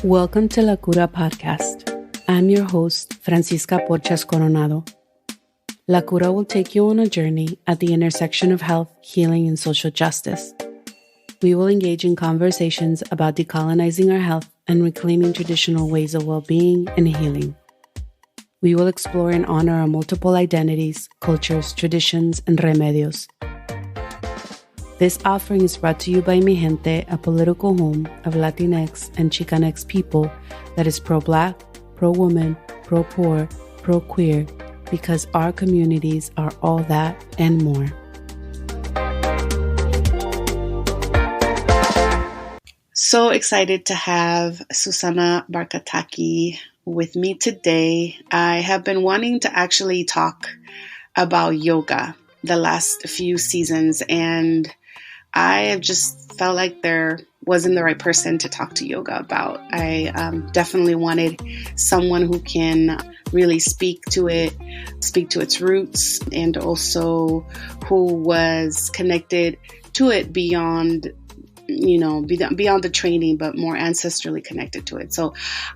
Welcome to La Cura Podcast. I'm your host, Francisca Porchas Coronado. La Cura will take you on a journey at the intersection of health, healing, and social justice. We will engage in conversations about decolonizing our health and reclaiming traditional ways of well-being and healing. We will explore and honor our multiple identities, cultures, traditions, and remedios. This offering is brought to you by Mi Gente, a political home of Latinx and Chicanx people that is pro-Black, pro-woman, pro-poor, pro-queer, because our communities are all that and more. So excited to have Susanna Barkataki with me today. I have been wanting to actually talk about yoga the last few seasons, and I have just felt like there wasn't the right person to talk to yoga about. I definitely wanted someone who can really speak to its roots, and also who was connected to it beyond the training, but more ancestrally connected to it. So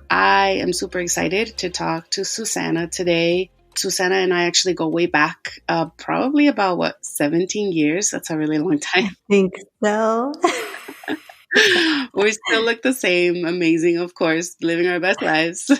I am super excited to talk to Susanna today. Susanna and I actually go way back, probably about 17 years. That's a really long time. I think so. We still look the same. Amazing, of course, living our best lives.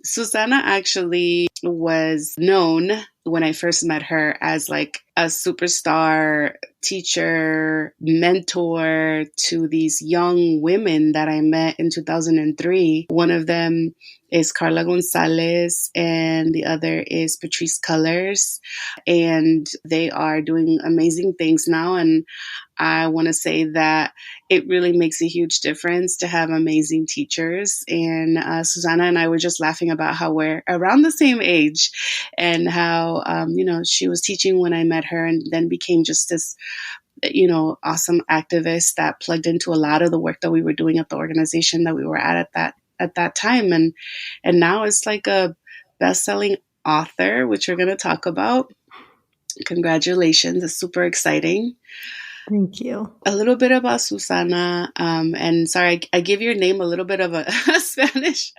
Susanna actually was known when I first met her as like a superstar teacher, mentor to these young women that I met in 2003. One of them is Carla Gonzalez and the other is Patrice Cullors. And they are doing amazing things now. And I want to say that it really makes a huge difference to have amazing teachers. And Susanna and I were just laughing about how we're around the same age, and how, she was teaching when I met her and then became just this, awesome activist that plugged into a lot of the work that we were doing at the organization that we were at that time. And now it's like a best-selling author, which we're going to talk about. Congratulations. It's super exciting. Thank you. A little bit about Susanna, and sorry, I give your name a little bit of a Spanish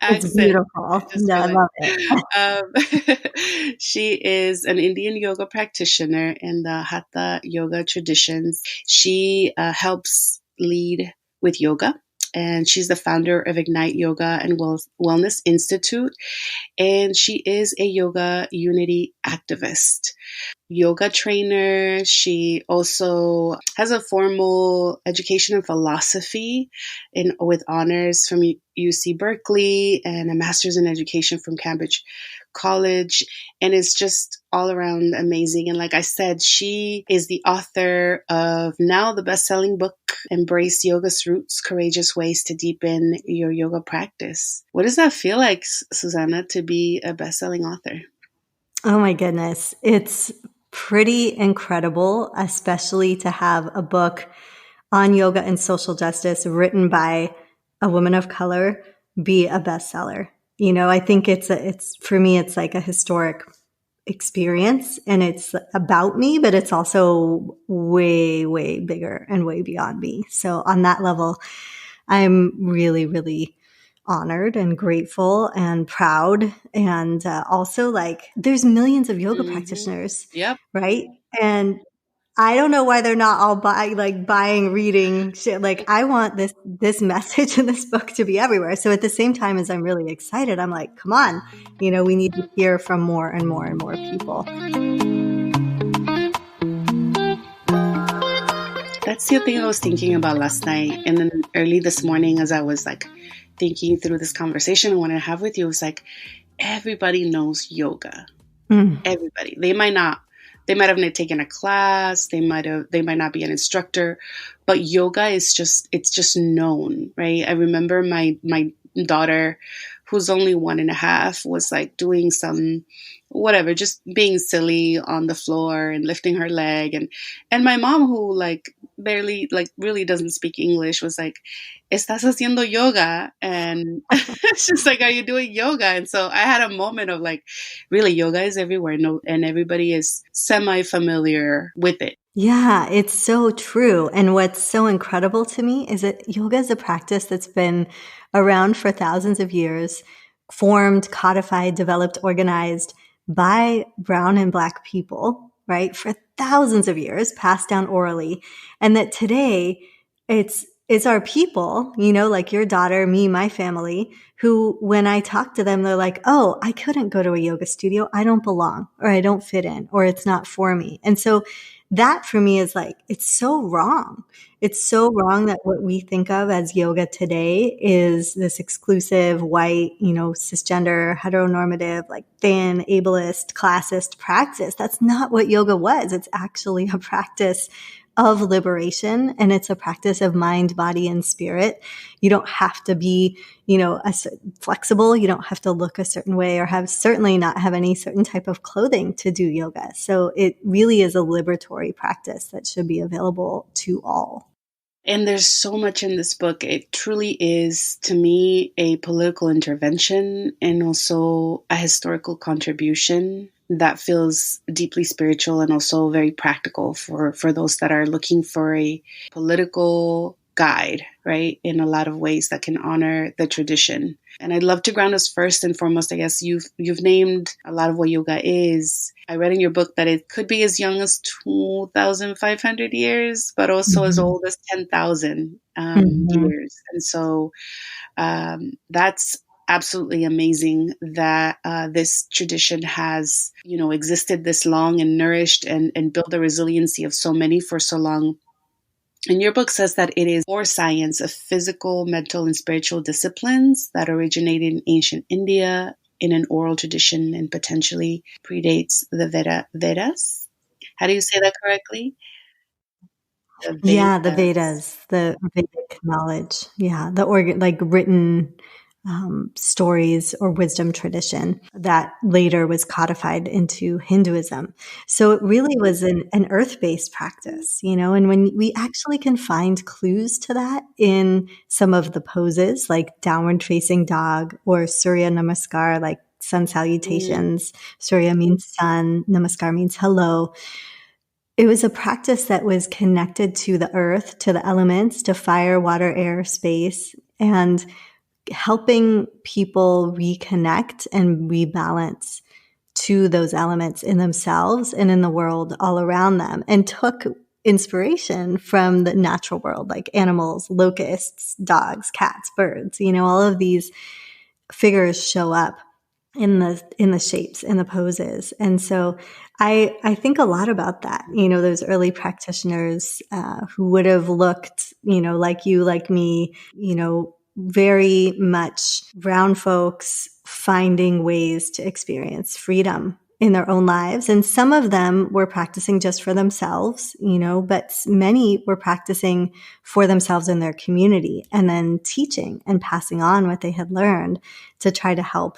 accent. It's beautiful. No, I love it. She is an Indian yoga practitioner in the Hatha yoga traditions. She helps lead with yoga, and she's the founder of Ignite Yoga and Wellness Institute, and she is a yoga unity activist. Yoga trainer. She also has a formal education in philosophy with honors from UC Berkeley and a master's in education from Cambridge College, and is just all around amazing. And like I said, she is the author of now the best-selling book, Embrace Yoga's Roots, Courageous Ways to Deepen Your Yoga Practice. What does that feel like, Susanna, to be a best-selling author? Oh my goodness. It's pretty incredible, especially to have a book on yoga and social justice written by a woman of color be a bestseller. I think it's for me, it's like a historic experience, and it's about me, but it's also way, way bigger and way beyond me. So on that level, I'm really, really honored and grateful and proud. And also, like, there's millions of yoga practitioners, Yep. right? And I don't know why they're not all buying, reading shit. Like, I want this message in this book to be everywhere. So at the same time as I'm really excited, I'm like, come on, we need to hear from more and more and more people. That's the thing I was thinking about last night, and then early this morning as I was like thinking through this conversation I want to have with you. It's like, everybody knows yoga. Everybody. They might have taken a class. They might not be an instructor, but yoga is just known, right? I remember my daughter, who's only 1.5, was like doing some whatever, just being silly on the floor and lifting her leg. And my mom, who like barely, like really doesn't speak English, was like, "Estás haciendo yoga?" And she's like, "Are you doing yoga?" And so I had a moment of like, really, yoga is everywhere. No, and everybody is semi-familiar with it. Yeah, it's so true. And what's so incredible to me is that yoga is a practice that's been around for thousands of years, formed, codified, developed, organized by brown and black people, right? For thousands of years, passed down orally. And that today it's our people, like your daughter, me, my family, who, when I talk to them, they're like, oh, I couldn't go to a yoga studio. I don't belong, or I don't fit in, or it's not for me. And so that for me is like, it's so wrong. It's so wrong that what we think of as yoga today is this exclusive white, cisgender, heteronormative, like thin, ableist, classist practice. That's not what yoga was. It's actually a practice of liberation, and it's a practice of mind, body, and spirit. You don't have to be, flexible. You don't have to look a certain way, or certainly not have any certain type of clothing to do yoga. So it really is a liberatory practice that should be available to all. And there's so much in this book. It truly is, to me, a political intervention and also a historical contribution that feels deeply spiritual and also very practical for those that are looking for a political guide, right? In a lot of ways that can honor the tradition. And I'd love to ground us first and foremost. I guess you've named a lot of what yoga is. I read in your book that it could be as young as 2,500 years, but also as old as 10,000 years. And so that's absolutely amazing that this tradition has, existed this long and nourished and built the resiliency of so many for so long. And your book says that it is core science of physical, mental, and spiritual disciplines that originated in ancient India in an oral tradition and potentially predates the Vedas. How do you say that correctly? The Yeah, the Vedas. Vedas, the Vedic knowledge. Yeah, like written stories or wisdom tradition that later was codified into Hinduism. So it really was an earth-based practice, and when we actually can find clues to that in some of the poses, like downward facing dog or Surya Namaskar, like sun salutations. Surya means sun, Namaskar means hello. It was a practice that was connected to the earth, to the elements, to fire, water, air, space, and helping people reconnect and rebalance to those elements in themselves and in the world all around them, and took inspiration from the natural world, like animals, locusts, dogs, cats, birds. All of these figures show up in the shapes, in the poses. And so I think a lot about that, those early practitioners who would have looked, like you, like me, very much brown folks finding ways to experience freedom in their own lives. And some of them were practicing just for themselves, but many were practicing for themselves in their community, and then teaching and passing on what they had learned to try to help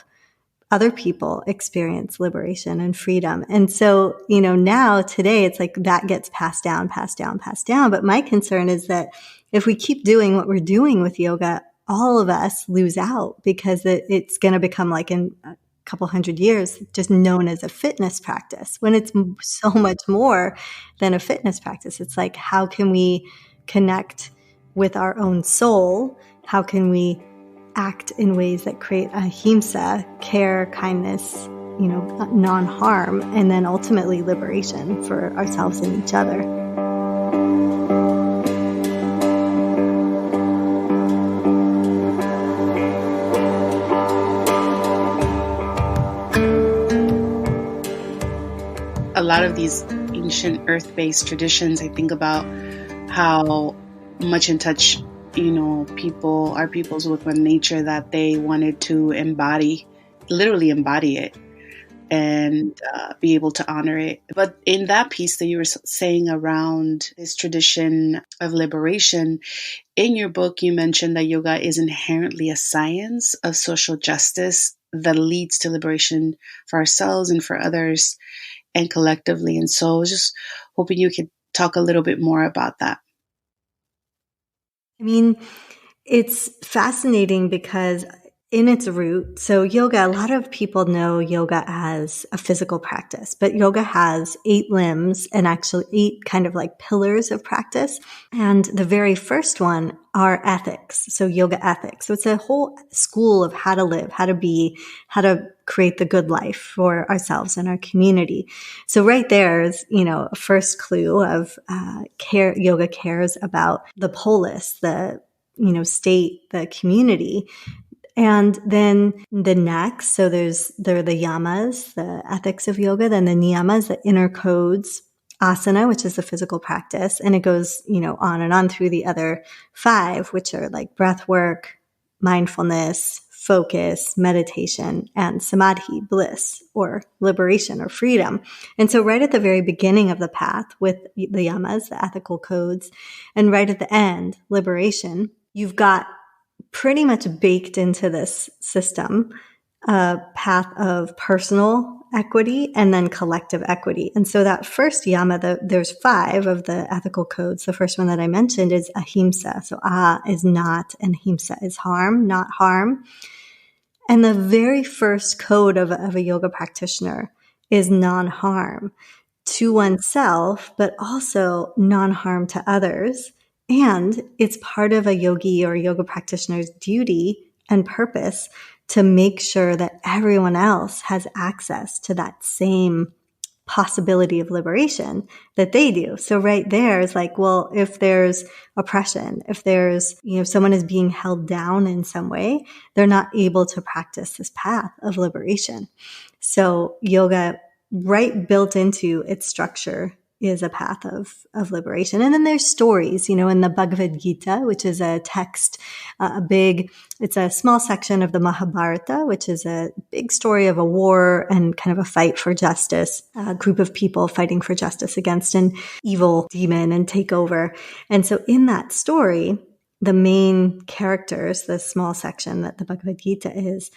other people experience liberation and freedom. And so, now today it's like that gets passed down, passed down, passed down. But my concern is that if we keep doing what we're doing with yoga, all of us lose out, because it's going to become, like in a couple hundred years, just known as a fitness practice, when it's so much more than a fitness practice. It's like, how can we connect with our own soul? How can we act in ways that create ahimsa, care, kindness, non-harm, and then ultimately liberation for ourselves and each other? A lot of these ancient earth-based traditions, I think about how much in touch our peoples with one nature, that they wanted to literally embody it and be able to honor it. But in that piece that you were saying around this tradition of liberation, in your book, you mentioned that yoga is inherently a science of social justice that leads to liberation for ourselves and for others and collectively. And so I was just hoping you could talk a little bit more about that. I mean, it's fascinating because in its root, so yoga, a lot of people know yoga as a physical practice, but yoga has 8 limbs and actually 8 kind of like pillars of practice. And the very first one are ethics. So yoga ethics. So it's a whole school of how to live, how to be, how to create the good life for ourselves and our community. So right there is, a first clue of care. Yoga cares about the polis, the state, the community. And then the next, so there are the yamas, the ethics of yoga, then the niyamas, the inner codes, asana, which is the physical practice. And it goes, on and on through the other 5, which are like breath work, mindfulness, focus, meditation, and samadhi, bliss, or liberation or freedom. And so right at the very beginning of the path with the yamas, the ethical codes, and right at the end, liberation, you've got pretty much baked into this system a path of personal equity and then collective equity. And so that first yama, there's 5 of the ethical codes. The first one that I mentioned is ahimsa. So is not, and himsa is harm, not harm. And the very first code of a yoga practitioner is non-harm to oneself, but also non-harm to others. And it's part of a yogi or yoga practitioner's duty and purpose to make sure that everyone else has access to that same possibility of liberation that they do. So right there is like, well, if there's oppression, if there's, someone is being held down in some way, they're not able to practice this path of liberation. So yoga, right built into its structure, is a path of liberation. And then there's stories, in the Bhagavad Gita, which is a text, it's a small section of the Mahabharata, which is a big story of a war and kind of a fight for justice, a group of people fighting for justice against an evil demon and takeover. And so in that story, the main characters, the small section that the Bhagavad Gita is,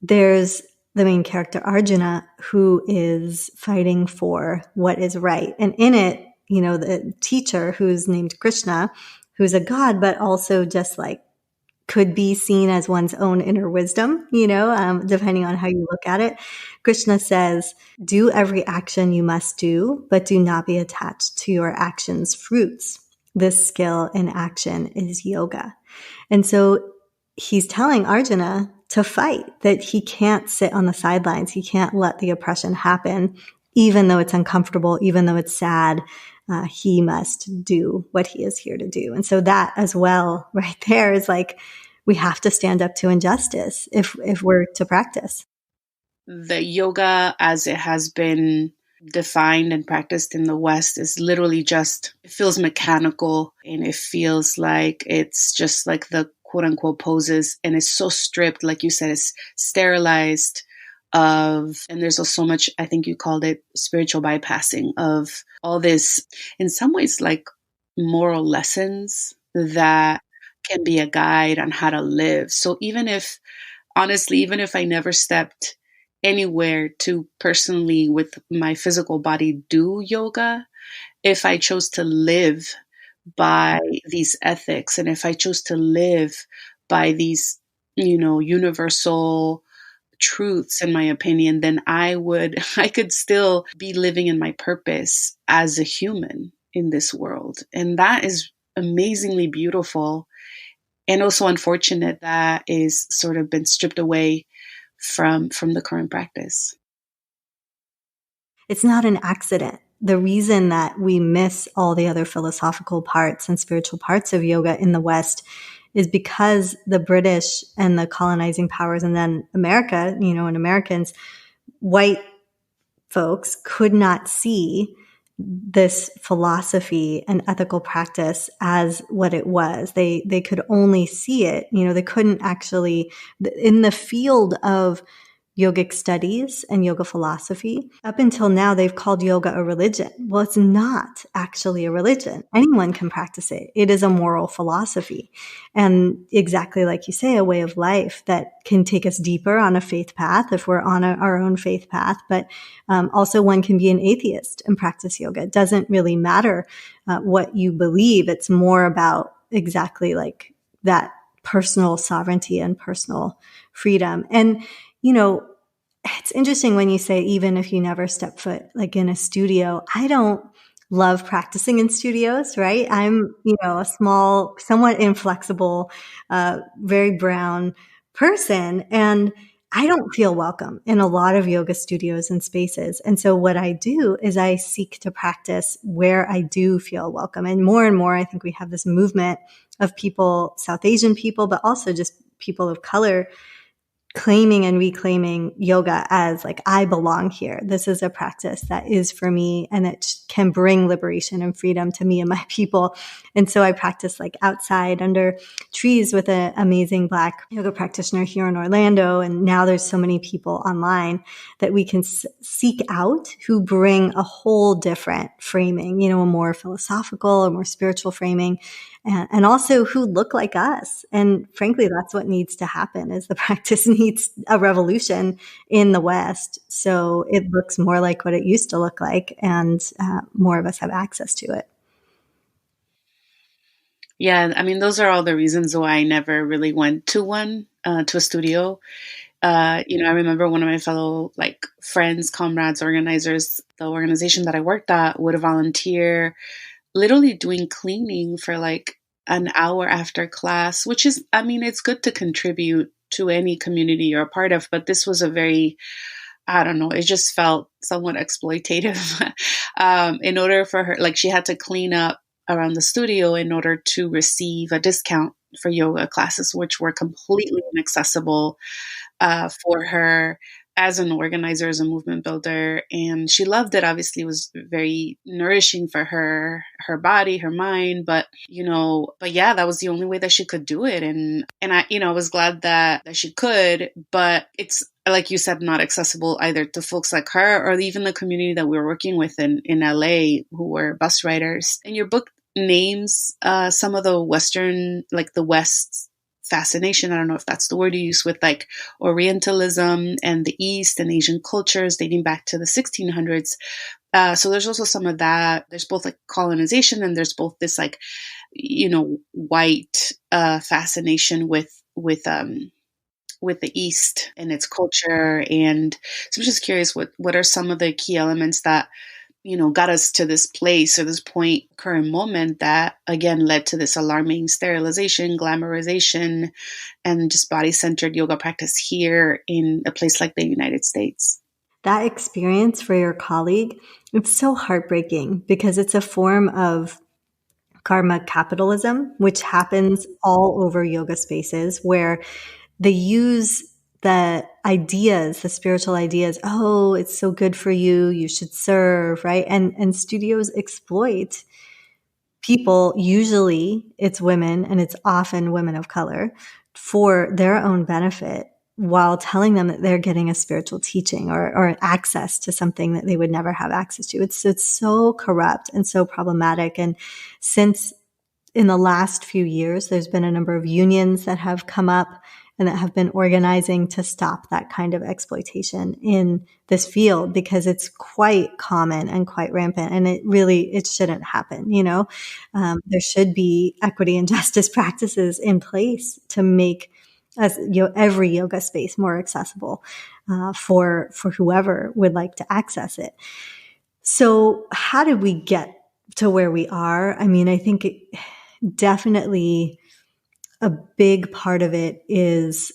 there's the main character, Arjuna, who is fighting for what is right. And in it, the teacher, who's named Krishna, who's a god, but also just like could be seen as one's own inner wisdom, depending on how you look at it. Krishna says, do every action you must do, but do not be attached to your actions' fruits. This skill in action is yoga. And so he's telling Arjuna to fight, that he can't sit on the sidelines. He can't let the oppression happen, even though it's uncomfortable, even though it's sad. He must do what he is here to do. And so that as well, right there, is like, we have to stand up to injustice if we're to practice. The yoga, as it has been defined and practiced in the West, is literally just, it feels mechanical, and it feels like it's just like the quote unquote poses, and it's so stripped, like you said, it's sterilized and there's also so much, I think you called it spiritual bypassing of all this, in some ways, like moral lessons that can be a guide on how to live. So even if I never stepped anywhere to personally with my physical body do yoga, if I chose to live by these ethics, and if I chose to live by these, universal truths, in my opinion, then I could still be living in my purpose as a human in this world. And that is amazingly beautiful, and also unfortunate that is sort of been stripped away from the current practice. It's not an accident. The reason that we miss all the other philosophical parts and spiritual parts of yoga in the West is because the British and the colonizing powers, and then America, and Americans, white folks, could not see this philosophy and ethical practice as what it was. They could only see it, they couldn't actually, in the field of yogic studies and yoga philosophy. Up until now, they've called yoga a religion. Well, it's not actually a religion. Anyone can practice it. It is a moral philosophy. And exactly like you say, a way of life that can take us deeper on a faith path if we're on our own faith path. But also one can be an atheist and practice yoga. It doesn't really matter what you believe. It's more about exactly like that personal sovereignty and personal freedom. And, you know, it's interesting when you say, even if you never step foot like in a studio, I don't love practicing in studios, right? I'm, a small, somewhat inflexible, very brown person. And I don't feel welcome in a lot of yoga studios and spaces. And so what I do is I seek to practice where I do feel welcome. And more, I think we have this movement of people, South Asian people, but also just people of color, claiming and reclaiming yoga as like, I belong here. This is a practice that is for me and it can bring liberation and freedom to me and my people. And so I practice like outside under trees with an amazing Black yoga practitioner here in Orlando. And now there's so many people online that we can seek out who bring a whole different framing, a more philosophical or more spiritual framing. And also who look like us. And frankly, that's what needs to happen is the practice needs a revolution in the West. So it looks more like what it used to look like and more of us have access to it. Yeah, I mean, those are all the reasons why I never really went to to a studio. I remember one of my fellow friends, comrades, organizers, the organization that I worked at would volunteer literally doing cleaning for an hour after class, which is, I mean, it's good to contribute to any community you're a part of, but this was a very, I don't know, it just felt somewhat exploitative. In order for her, she had to clean up around the studio in order to receive a discount for yoga classes, which were completely inaccessible for her as an organizer, as a movement builder. And she loved it. Obviously, it was very nourishing for her body, her mind. But yeah, that was the only way that she could do it. And I was glad that she could, but it's, like you said, not accessible either to folks like her or even the community that we were working with in LA who were bus riders. And your book names some of the Western, the West's fascination. I don't know if that's the word you use, with Orientalism and the East and Asian cultures dating back to the 1600s. So there's also some of that. There's both colonization and there's both this white fascination with the East and its culture. And so I'm just curious, what are some of the key elements that got us to this place or this point, current moment, that again led to this alarming sterilization, glamorization, and just body-centered yoga practice here in a place like the United States? That experience for your colleague, it's so heartbreaking because it's a form of karma capitalism, which happens all over yoga spaces where they use the ideas, the spiritual ideas. Oh, it's so good for you. You should serve, right? And studios exploit people. Usually it's women, and it's often women of color, for their own benefit, while telling them that they're getting a spiritual teaching or access to something that they would never have access to. It's so corrupt and so problematic. And since in the last few years, there's been a number of unions that have come up and that have been organizing to stop that kind of exploitation in this field, because it's quite common and quite rampant, and it shouldn't happen. There should be equity and justice practices in place to make every yoga space more accessible for whoever would like to access it. So how did we get to where we are? I mean, I think definitely a big part of it is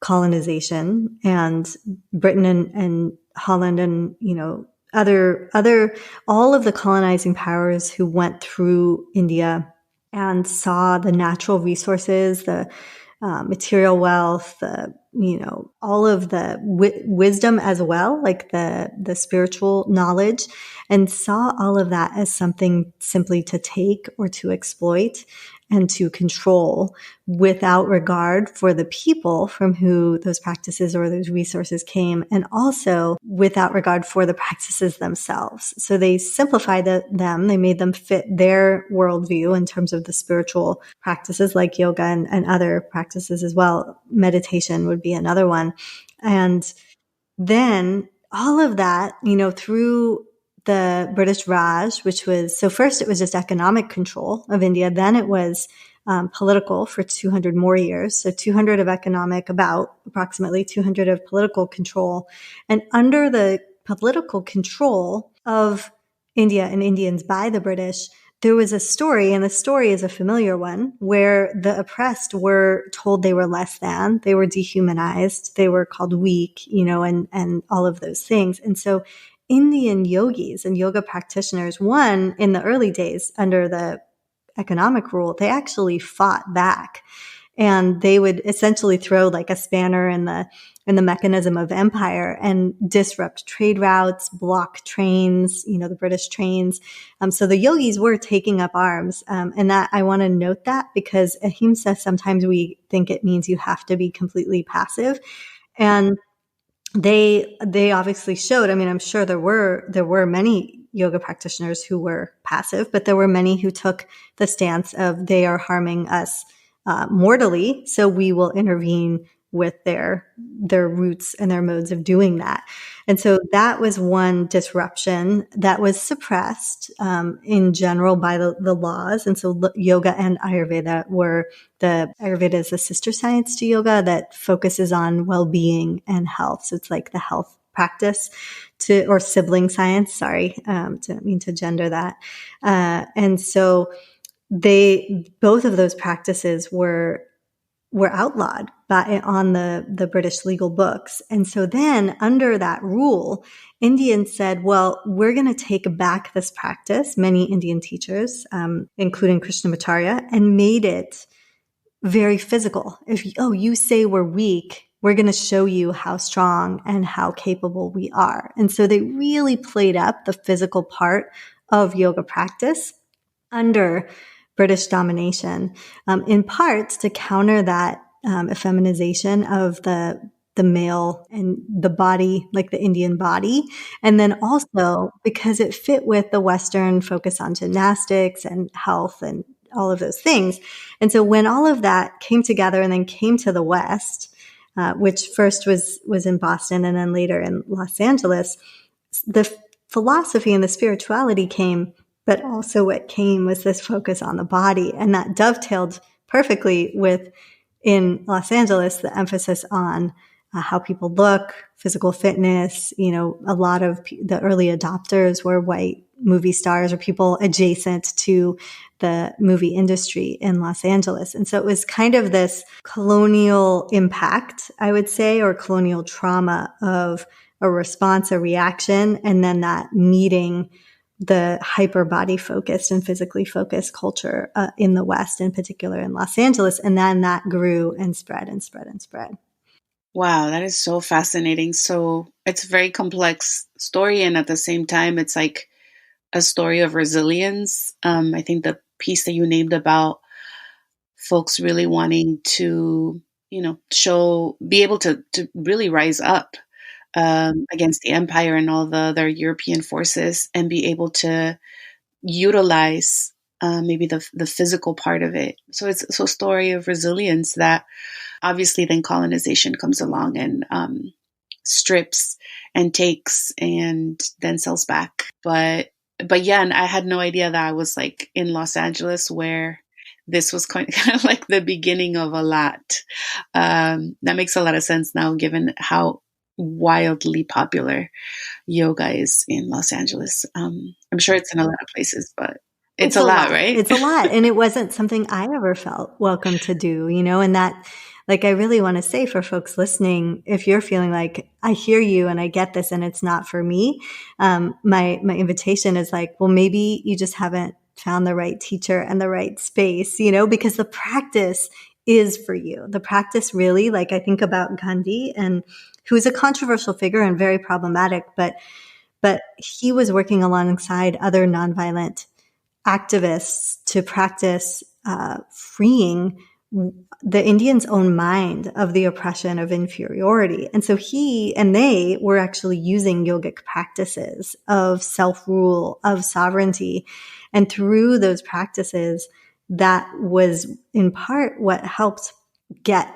colonization, and Britain and Holland and, other, all of the colonizing powers who went through India and saw the natural resources, the material wealth, all of the wisdom as well, like the spiritual knowledge, and saw all of that as something simply to take or to exploit and to control, without regard for the people from who those practices or those resources came, and also without regard for the practices themselves. So they simplified them. They made them fit their worldview in terms of the spiritual practices like yoga and other practices as well. Meditation would be another one. And then all of that, through the British Raj, which was, so first it was just economic control of India. Then it was political for 200 more years. So 200 of economic, about approximately 200 of political control. And under the political control of India and Indians by the British, there was a story, and the story is a familiar one, where the oppressed were told they were less than, they were dehumanized, they were called weak, and all of those things. And so Indian yogis and yoga practitioners, one, in the early days under the economic rule, they actually fought back. And they would essentially throw like a spanner in the mechanism of empire and disrupt trade routes, block trains, the British trains. So the yogis were taking up arms. And that I want to note that, because ahimsa, sometimes we think it means you have to be completely passive. And they obviously showed, I'm sure there were many yoga practitioners who were passive, but there were many who took the stance of they are harming us mortally, so we will intervene with their roots and their modes of doing that. And so that was one disruption that was suppressed in general by the laws. And so yoga and Ayurveda the Ayurveda is a sister science to yoga that focuses on well-being and health. So it's like the health practice or sibling science. Sorry, didn't mean to gender that. And so both of those practices were outlawed on the British legal books. And so then under that rule, Indians said, well, we're going to take back this practice, many Indian teachers, including Krishnamacharya, and made it very physical. If you say we're weak, we're going to show you how strong and how capable we are. And so they really played up the physical part of yoga practice under British domination, in part to counter that effeminization of the male and the body, like the Indian body. And then also because it fit with the Western focus on gymnastics and health and all of those things. And so when all of that came together and then came to the West, which first was in Boston and then later in Los Angeles, the philosophy and the spirituality came, but also what came was this focus on the body. And that dovetailed perfectly with, in Los Angeles, the emphasis on how people look, physical fitness. A lot of the early adopters were white movie stars or people adjacent to the movie industry in Los Angeles. And so it was kind of this colonial impact, I would say, or colonial trauma of a response, a reaction, and then that meeting the hyper body focused and physically focused culture in the West, in particular in Los Angeles. And then that grew and spread and spread and spread. Wow, that is so fascinating. So it's a very complex story. And at the same time, it's like a story of resilience. I think the piece that you named about folks really wanting to, be able to really rise up against the empire and all the other European forces and be able to utilize maybe the physical part of it. So it's a story of resilience that obviously then colonization comes along and strips and takes and then sells back. But yeah, and I had no idea that I was like in Los Angeles where this was kind of like the beginning of a lot. That makes a lot of sense now, given how wildly popular yoga is in Los Angeles. I'm sure it's in a lot of places, but it's a lot, right? It's a lot. And it wasn't something I ever felt welcome to do, and that, like, I really want to say for folks listening, if you're feeling like I hear you and I get this and it's not for me, my invitation is like, well, maybe you just haven't found the right teacher and the right space, because the practice is for you. The practice really, like I think about Gandhi, and who's a controversial figure and very problematic, but he was working alongside other nonviolent activists to practice freeing the Indians' own mind of the oppression of inferiority. And so he and they were actually using yogic practices of self-rule, of sovereignty. And through those practices, that was in part what helped get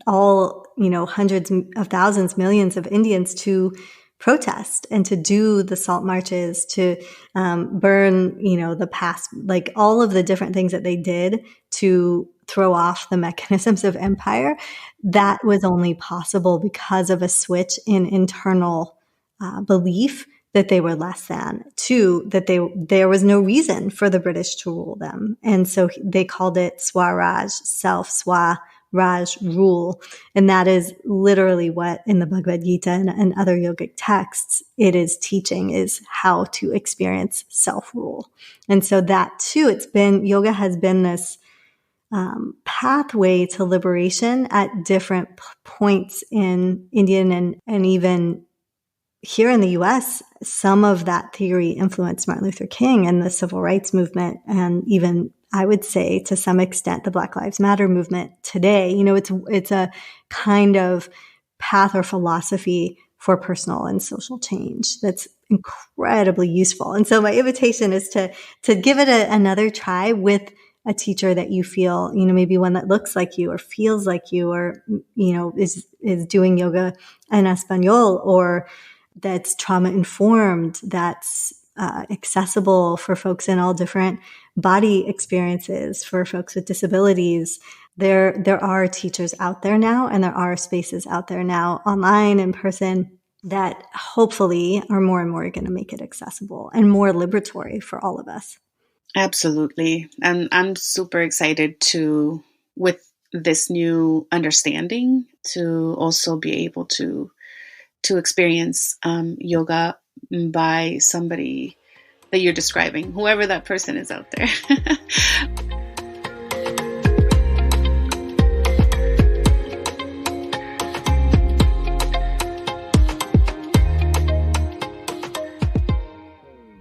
all, hundreds of thousands, millions of Indians to protest and to do the salt marches, to burn, the past, like all of the different things that they did to throw off the mechanisms of empire, that was only possible because of a switch in internal belief that they were less than. Two, that there was no reason for the British to rule them. And so they called it Swaraj, self, Raj, rule. And that is literally what in the Bhagavad Gita and other yogic texts it is teaching, is how to experience self-rule. And so that too, yoga has been this pathway to liberation at different points in Indian and even here in the US, some of that theory influenced Martin Luther King and the civil rights movement, and even, I would say, to some extent, the Black Lives Matter movement today. It's a kind of path or philosophy for personal and social change that's incredibly useful. And so my invitation is to give it another try with a teacher that you feel, maybe one that looks like you or feels like you, or, is doing yoga en Espanol, or that's trauma informed, that's accessible for folks in all different body experiences, for folks with disabilities. There are teachers out there now, and there are spaces out there now, online, in person, that hopefully are more and more going to make it accessible and more liberatory for all of us. Absolutely. And I'm super excited with this new understanding, to also be able to experience yoga by somebody that you're describing, whoever that person is out there.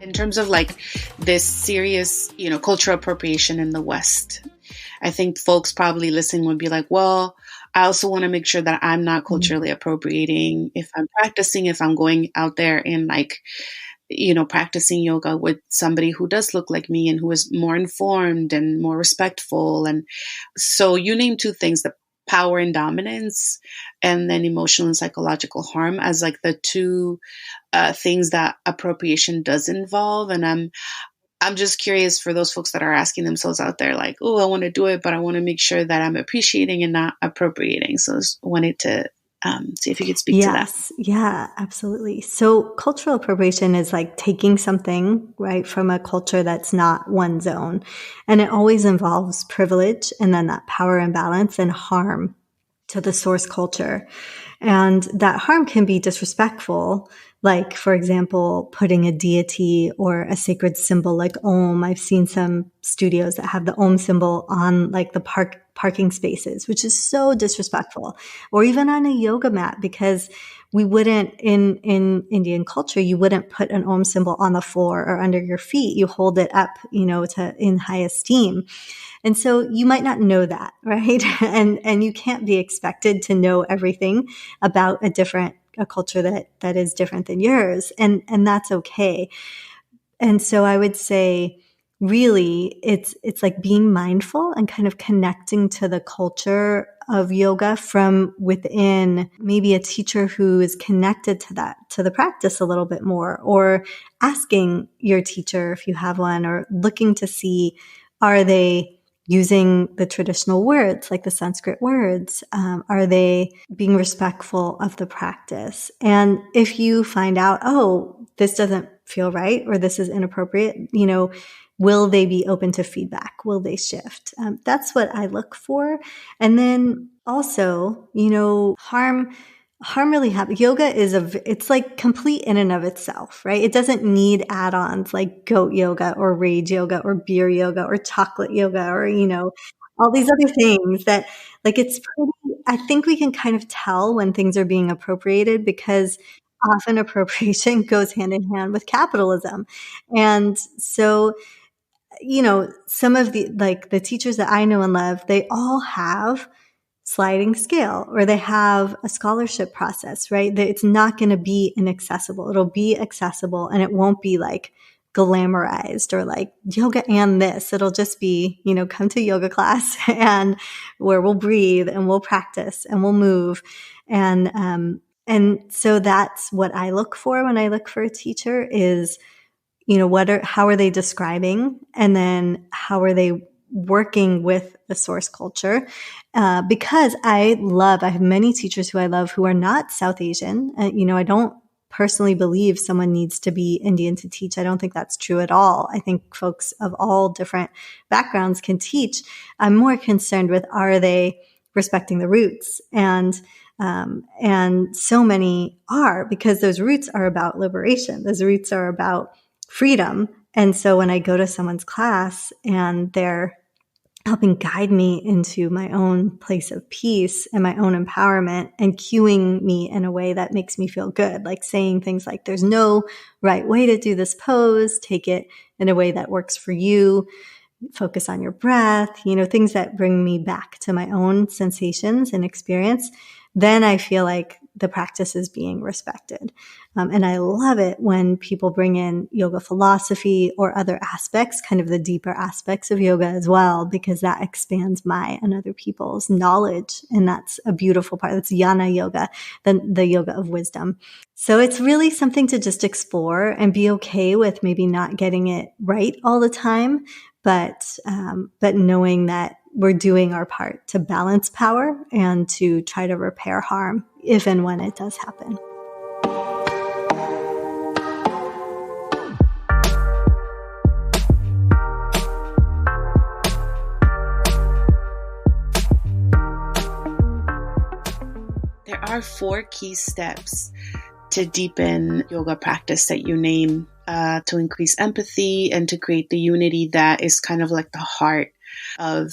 In terms of like this serious, cultural appropriation in the West, I think folks probably listening would be like, well, I also want to make sure that I'm not culturally appropriating if I'm practicing, if I'm going out there and practicing yoga with somebody who does look like me and who is more informed and more respectful. And so you name two things, the power and dominance, and then emotional and psychological harm, as like the two things that appropriation does involve. And I'm just curious for those folks that are asking themselves out there, like, oh, I want to do it, but I want to make sure that I'm appreciating and not appropriating. So I just wanted to see if you could speak to that. Yeah, absolutely. So cultural appropriation is like taking something, right, from a culture that's not one's own. And it always involves privilege, and then that power imbalance and harm to the source culture. And that harm can be disrespectful, like, for example, putting a deity or a sacred symbol like Om. I've seen some studios that have the Om symbol on like the parking spaces, which is so disrespectful. Or even on a yoga mat, because we wouldn't, in Indian culture, you wouldn't put an Om symbol on the floor or under your feet. You hold it up, in high esteem. And so you might not know that, right? And you can't be expected to know everything about a culture that is different than yours. And that's okay. And so I would say, really, it's like being mindful and kind of connecting to the culture of yoga from within, maybe a teacher who is connected to the practice a little bit more, or asking your teacher, if you have one, or looking to see, are they using the traditional words, like the Sanskrit words? Are they being respectful of the practice? And if you find out, oh, this doesn't feel right, or this is inappropriate, will they be open to feedback? Will they shift? That's what I look for. And then also, harm really happens. Yoga it's like complete in and of itself, right? It doesn't need add-ons like goat yoga or rage yoga or beer yoga or chocolate yoga, or, all these other things that, like, it's pretty, I think we can kind of tell when things are being appropriated, because often appropriation goes hand in hand with capitalism. And so, some of the teachers that I know and love, they all have sliding scale, or they have a scholarship process, right? That it's not going to be inaccessible. It'll be accessible, and it won't be like glamorized or like yoga and this. It'll just be, come to yoga class and where we'll breathe and we'll practice and we'll move. And And so that's what I look for when I look for a teacher is, how are they describing? And then how are they working with the source culture? Because I have many teachers who I love who are not South Asian. I don't personally believe someone needs to be Indian to teach. I don't think that's true at all. I think folks of all different backgrounds can teach. I'm more concerned with, are they respecting the roots? And so many are, because those roots are about liberation. Those roots are about freedom. And so when I go to someone's class and they're helping guide me into my own place of peace and my own empowerment and cueing me in a way that makes me feel good, like saying things like, there's no right way to do this pose, take it in a way that works for you, focus on your breath, things that bring me back to my own sensations and experience, then I feel like the practice is being respected. And I love it when people bring in yoga philosophy or other aspects, kind of the deeper aspects of yoga as well, because that expands my and other people's knowledge. And that's a beautiful part. That's jnana yoga, the yoga of wisdom. So it's really something to just explore and be okay with maybe not getting it right all the time, but knowing that we're doing our part to balance power and to try to repair harm if and when it does happen. There are 4 key steps to deepen yoga practice that you name to increase empathy and to create the unity that is kind of like the heart of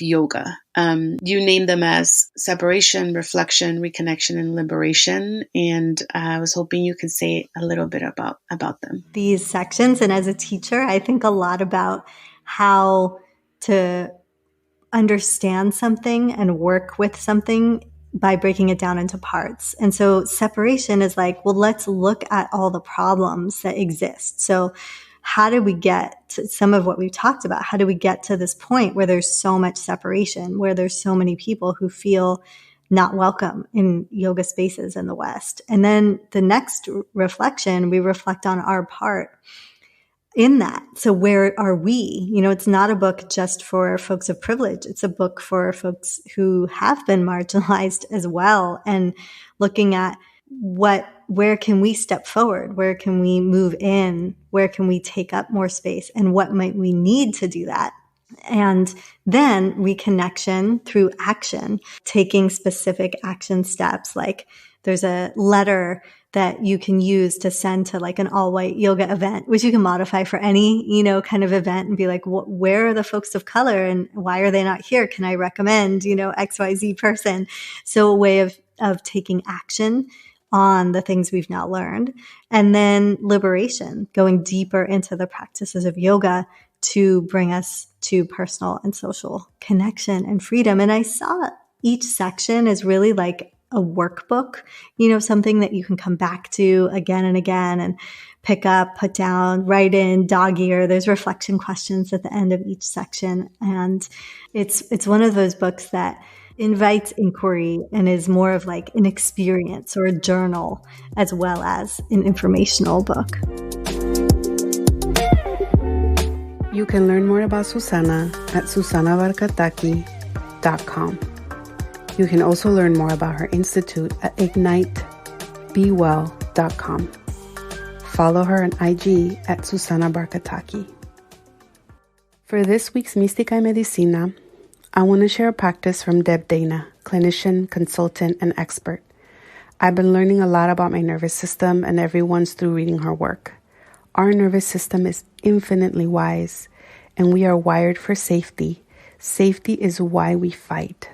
yoga. You name them as separation, reflection, reconnection, and liberation. And I was hoping you could say a little bit about them. These sections, and as a teacher, I think a lot about how to understand something and work with something by breaking it down into parts. And so separation is like, well, let's look at all the problems that exist. So how did we get to some of what we've talked about? How do we get to this point where there's so much separation, where there's so many people who feel not welcome in yoga spaces in the West? And then the next reflection, we reflect on our part in that. So where are we? It's not a book just for folks of privilege. It's a book for folks who have been marginalized as well, and looking at where can we step forward? Where can we move in? Where can we take up more space? And what might we need to do that? And then reconnection through action, taking specific action steps. Like there's a letter that you can use to send to like an all-white yoga event, which you can modify for any, kind of event, and be like, where are the folks of color and why are they not here? Can I recommend, XYZ person? So a way of taking action on the things we've now learned. And then liberation, going deeper into the practices of yoga to bring us to personal and social connection and freedom. And I saw each section is really like a workbook, something that you can come back to again and again and pick up, put down, write in, dog ear. There's reflection questions at the end of each section. And it's one of those books that invites inquiry and is more of like an experience or a journal as well as an informational book. You can learn more about Susana at susanabarkataki.com. You can also learn more about her institute at ignitebewell.com. Follow her on IG at Susanna Barkataki. For this week's Mystikai Medicina, I want to share a practice from Deb Dana, clinician, consultant, and expert. I've been learning a lot about my nervous system and everyone's through reading her work. Our nervous system is infinitely wise, and we are wired for safety. Safety is why we fight,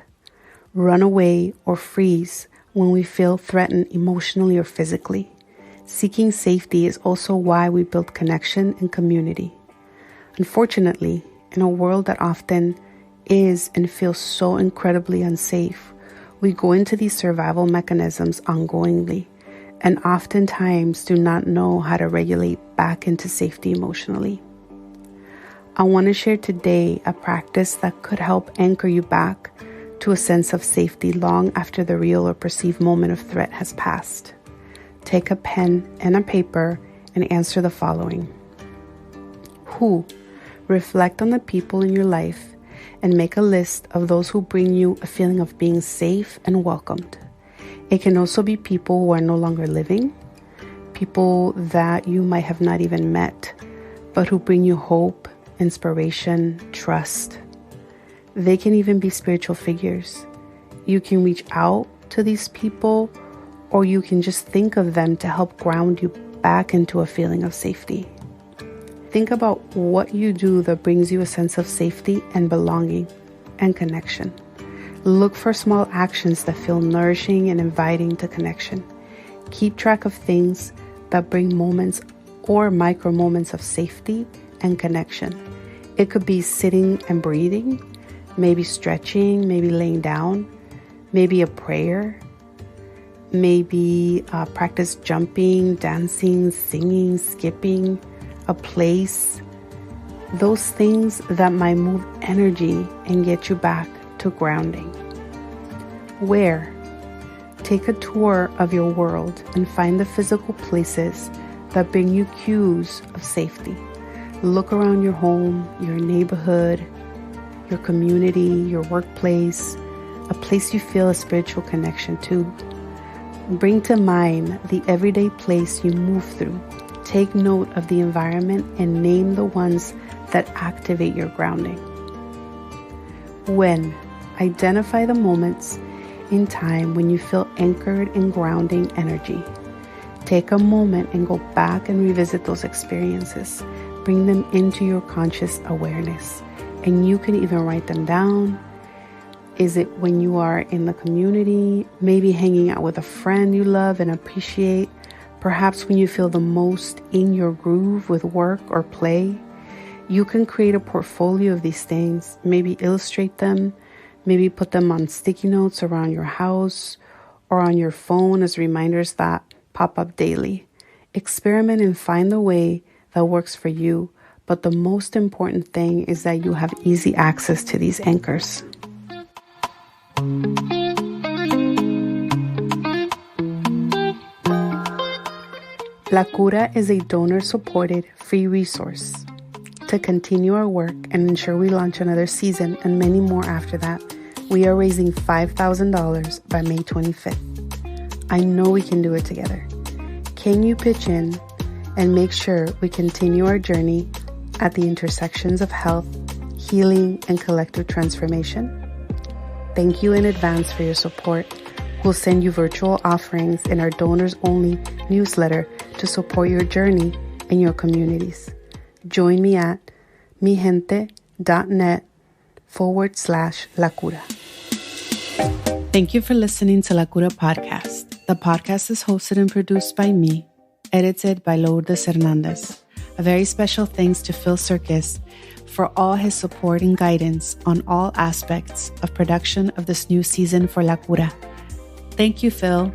run away, or freeze when we feel threatened emotionally or physically. Seeking safety is also why we build connection and community. Unfortunately, in a world that often is and feels so incredibly unsafe, we go into these survival mechanisms ongoingly and oftentimes do not know how to regulate back into safety emotionally. I want to share today a practice that could help anchor you back to a sense of safety long after the real or perceived moment of threat has passed. Take a pen and a paper and answer the following. Who? Reflect on the people in your life and make a list of those who bring you a feeling of being safe and welcomed. It can also be people who are no longer living, people that you might have not even met, but who bring you hope, inspiration, trust. They can even be spiritual figures. You can reach out to these people, or you can just think of them to help ground you back into a feeling of safety. Think about what you do that brings you a sense of safety and belonging and connection. Look for small actions that feel nourishing and inviting to connection. Keep track of things that bring moments or micro moments of safety and connection. It could be sitting and breathing, maybe stretching, maybe laying down, maybe a prayer, maybe practice jumping, dancing, singing, skipping, a place. Those things that might move energy and get you back to grounding. Where? Take a tour of your world and find the physical places that bring you cues of safety. Look around your home, your neighborhood, your community, your workplace, a place you feel a spiritual connection to. Bring to mind the everyday place you move through. Take note of the environment and name the ones that activate your grounding. When? Identify the moments in time when you feel anchored in grounding energy. Take a moment and go back and revisit those experiences. Bring them into your conscious awareness. And you can even write them down. Is it when you are in the community, maybe hanging out with a friend you love and appreciate? Perhaps when you feel the most in your groove with work or play? You can create a portfolio of these things, maybe illustrate them, maybe put them on sticky notes around your house or on your phone as reminders that pop up daily. Experiment and find the way that works for you, but the most important thing is that you have easy access to these anchors. La Cura is a donor-supported free resource. To continue our work and ensure we launch another season and many more after that, we are raising $5,000 by May 25th. I know we can do it together. Can you pitch in and make sure we continue our journey at the intersections of health, healing, and collective transformation? Thank you in advance for your support. We'll send you virtual offerings in our donors-only newsletter to support your journey in your communities. Join me at migente.net/La Cura. Thank you for listening to La Cura Podcast. The podcast is hosted and produced by me, edited by Lourdes Hernandez. A very special thanks to Phil Circus for all his support and guidance on all aspects of production of this new season for La Cura. Thank you, Phil.